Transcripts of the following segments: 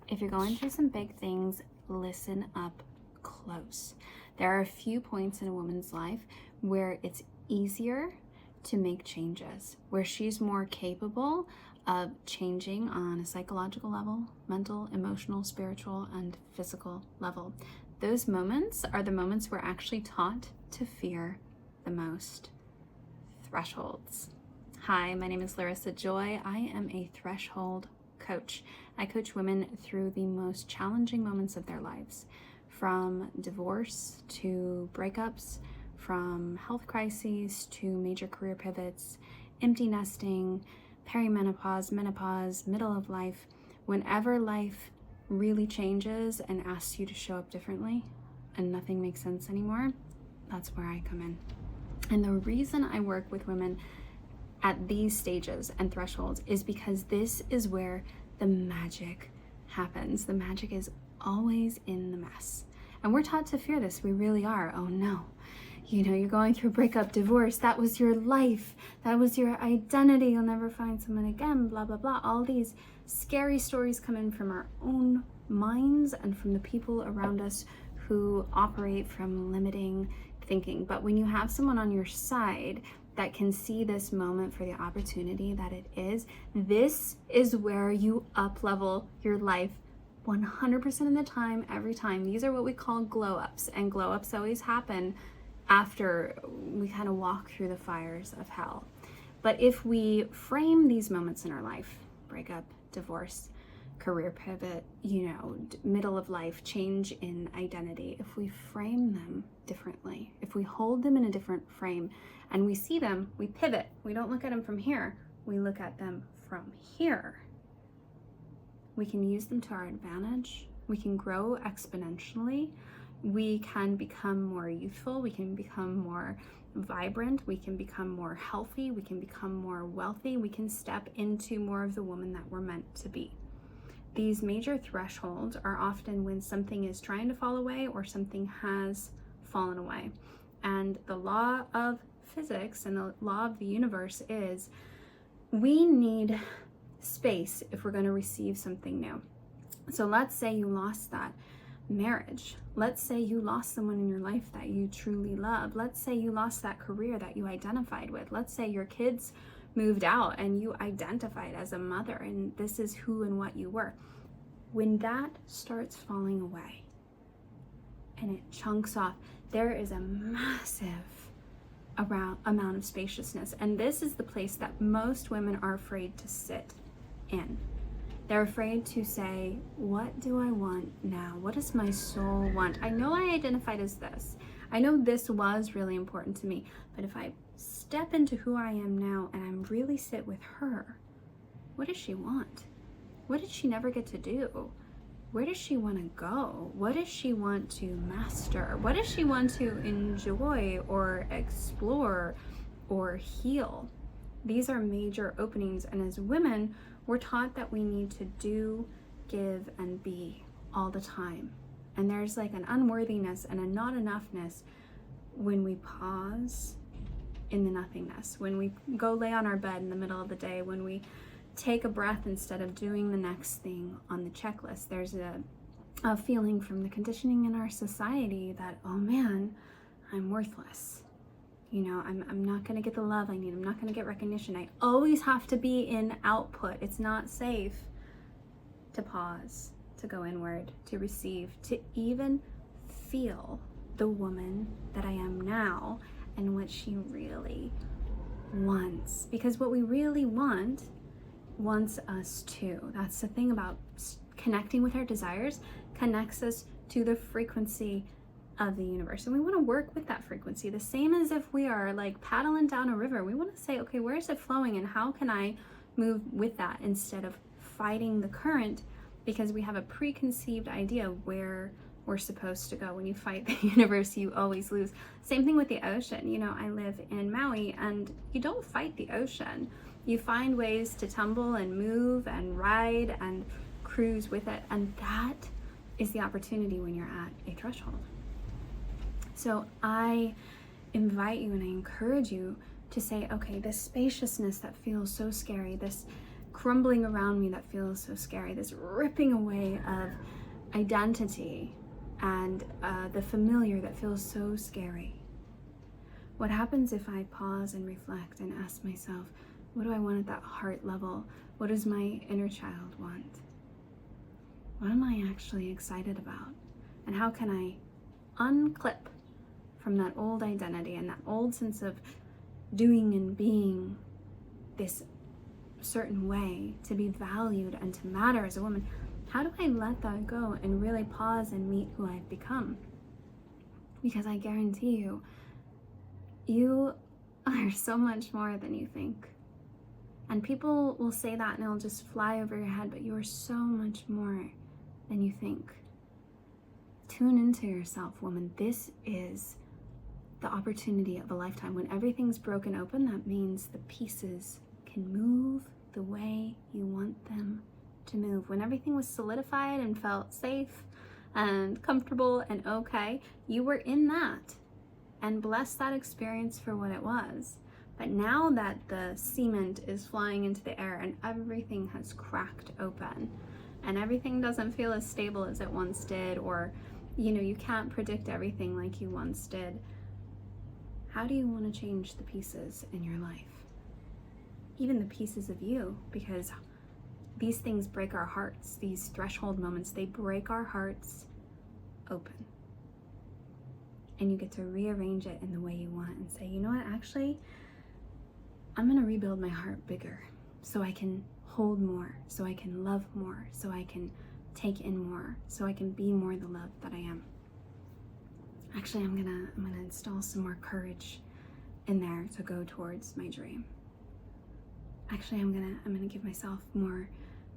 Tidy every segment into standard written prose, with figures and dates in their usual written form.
If you're going through some big things, listen up close. There are a few points in a woman's life where it's easier to make changes, where she's more capable of changing on a psychological level, mental, emotional, spiritual, and physical level. Those moments are the moments we're actually taught to fear the most. Thresholds. Hi, my name is Larissa Joy. I am a threshold coach. I coach women through the most challenging moments of their lives, from divorce to breakups, from health crises to major career pivots, empty nesting, perimenopause, menopause, middle of life. Whenever life really changes and asks you to show up differently and nothing makes sense anymore, that's where I come in. And the reason I work with women at these stages and thresholds is because this is where the magic happens. The magic is always in the mess. And we're taught to fear this. We really are. Oh no. You're going through breakup, divorce. That was your life. That was your identity. You'll never find someone again, blah, blah, blah. All these scary stories come in from our own minds and from the people around us who operate from limiting thinking. But when you have someone on your side that can see this moment for the opportunity that it is, this is where you up-level your life 100% of the time, every time. These are what we call glow-ups, and glow-ups always happen after we kind of walk through the fires of hell. But if we frame these moments in our life, breakup, divorce, career pivot, middle of life, change in identity, if we frame them differently, if we hold them in a different frame and we see them, we pivot. We don't look at them from here, we look at them from here. We can use them to our advantage. We can grow exponentially. We can become more youthful. We can become more vibrant. We can become more healthy. We can become more wealthy. We can step into more of the woman that we're meant to be. These major thresholds are often when something is trying to fall away or something has fallen away. And the law of physics and the law of the universe is we need space if we're going to receive something new. So let's say you lost that marriage. Let's say you lost someone in your life that you truly love. Let's say you lost that career that you identified with. Let's say your kids moved out and you identified as a mother and this is who and what you were. When that starts falling away and it chunks off, there is a massive amount of spaciousness. And this is the place that most women are afraid to sit in. They're afraid to say, what do I want now? What does my soul want? I know I identified as this. I know this was really important to me, but if I step into who I am now and I really sit with her, what does she want? What did she never get to do? Where does she want to go? What does she want to master? What does she want to enjoy or explore or heal? These are major openings, and as women, we're taught that we need to do, give, and be all the time. And there's like an unworthiness and a not enoughness when we pause in the nothingness, when we go lay on our bed in the middle of the day, when we take a breath instead of doing the next thing on the checklist. There's a feeling from the conditioning in our society that, oh man, I'm worthless. I'm not going to get the love I need. I'm not going to get recognition. I always have to be in output. It's not safe to pause, to go inward, to receive, to even feel the woman that I am now and what she really wants. Because what we really wants us too. That's the thing about connecting with our desires, connects us to the frequency of the universe. And we want to work with that frequency. The same as if we are like paddling down a river. We want to say, okay, where is it flowing and how can I move with that instead of fighting the current, because we have a preconceived idea where we're supposed to go. When you fight the universe, you always lose. Same thing with the ocean. I live in Maui and you don't fight the ocean. You find ways to tumble and move and ride and cruise with it. And that is the opportunity when you're at a threshold. So I invite you and I encourage you to say, okay, this spaciousness that feels so scary, this crumbling around me that feels so scary, this ripping away of identity and the familiar that feels so scary. What happens if I pause and reflect and ask myself, what do I want at that heart level? What does my inner child want? What am I actually excited about? And how can I unclip from that old identity and that old sense of doing and being this certain way to be valued and to matter as a woman? How do I let that go and really pause and meet who I've become? Because I guarantee you, you are so much more than you think. And people will say that and it'll just fly over your head, but you are so much more than you think. Tune into yourself, woman. This is the opportunity of a lifetime. When everything's broken open, that means the pieces can move the way you want them to move. When everything was solidified and felt safe and comfortable and okay, you were in that. And bless that experience for what it was. But now that the cement is flying into the air and everything has cracked open and everything doesn't feel as stable as it once did, or you can't predict everything like you once did, how do you want to change the pieces in your life? Even the pieces of you, because these things break our hearts. These threshold moments, they break our hearts open. And you get to rearrange it in the way you want and say, you know what, actually, I'm going to rebuild my heart bigger so I can hold more, so I can love more, so I can take in more, so I can be more the love that I am. Actually, I'm gonna install some more courage in there to go towards my dream. Actually, I'm gonna give myself more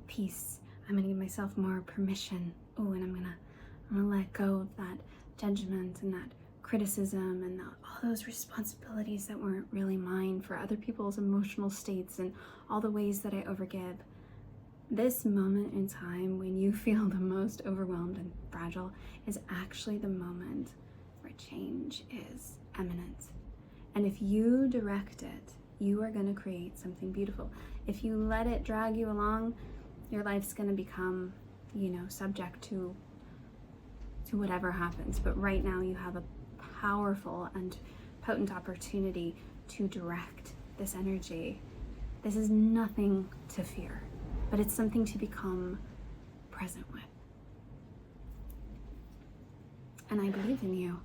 peace. I'm gonna give myself more permission. Oh, and I'm gonna let go of that judgment and that criticism and all those responsibilities that weren't really mine for other people's emotional states and all the ways that I overgive. This moment in time when you feel the most overwhelmed and fragile is actually the moment where change is imminent. And if you direct it, you are going to create something beautiful. If you let it drag you along, your life's going to become, subject to whatever happens. But right now you have a powerful and potent opportunity to direct this energy. This is nothing to fear, but it's something to become present with. And I believe in you.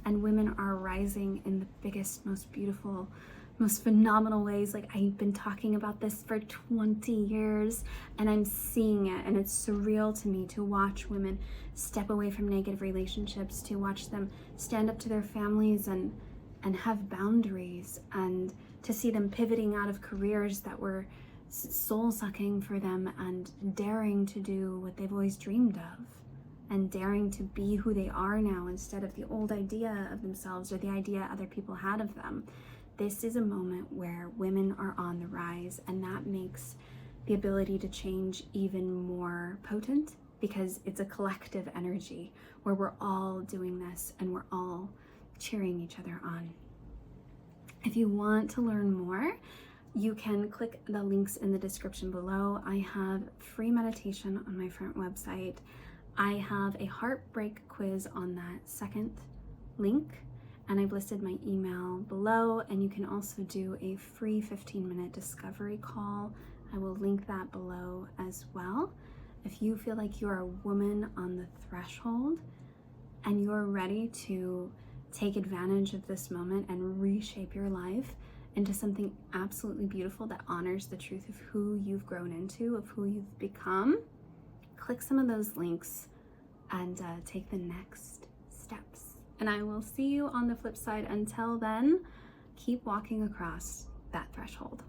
And women are rising in the biggest, most beautiful, most phenomenal ways. Like, I've been talking about this for 20 years and I'm seeing it, and it's surreal to me to watch women step away from negative relationships, to watch them stand up to their families and have boundaries, and to see them pivoting out of careers that were soul-sucking for them and daring to do what they've always dreamed of, and daring to be who they are now instead of the old idea of themselves or the idea other people had of them. This is a moment where women are on the rise, and that makes the ability to change even more potent, because it's a collective energy where we're all doing this and we're all cheering each other on. If you want to learn more, you can click the links in the description below. I have free meditation on my front website. I have a heartbreak quiz on that second link, and I've listed my email below, and you can also do a free 15-minute discovery call. I will link that below as well. If you feel like you're a woman on the threshold and you're ready to take advantage of this moment and reshape your life into something absolutely beautiful that honors the truth of who you've grown into, of who you've become, click some of those links and take the next steps. And I will see you on the flip side. Until then, keep walking across that threshold.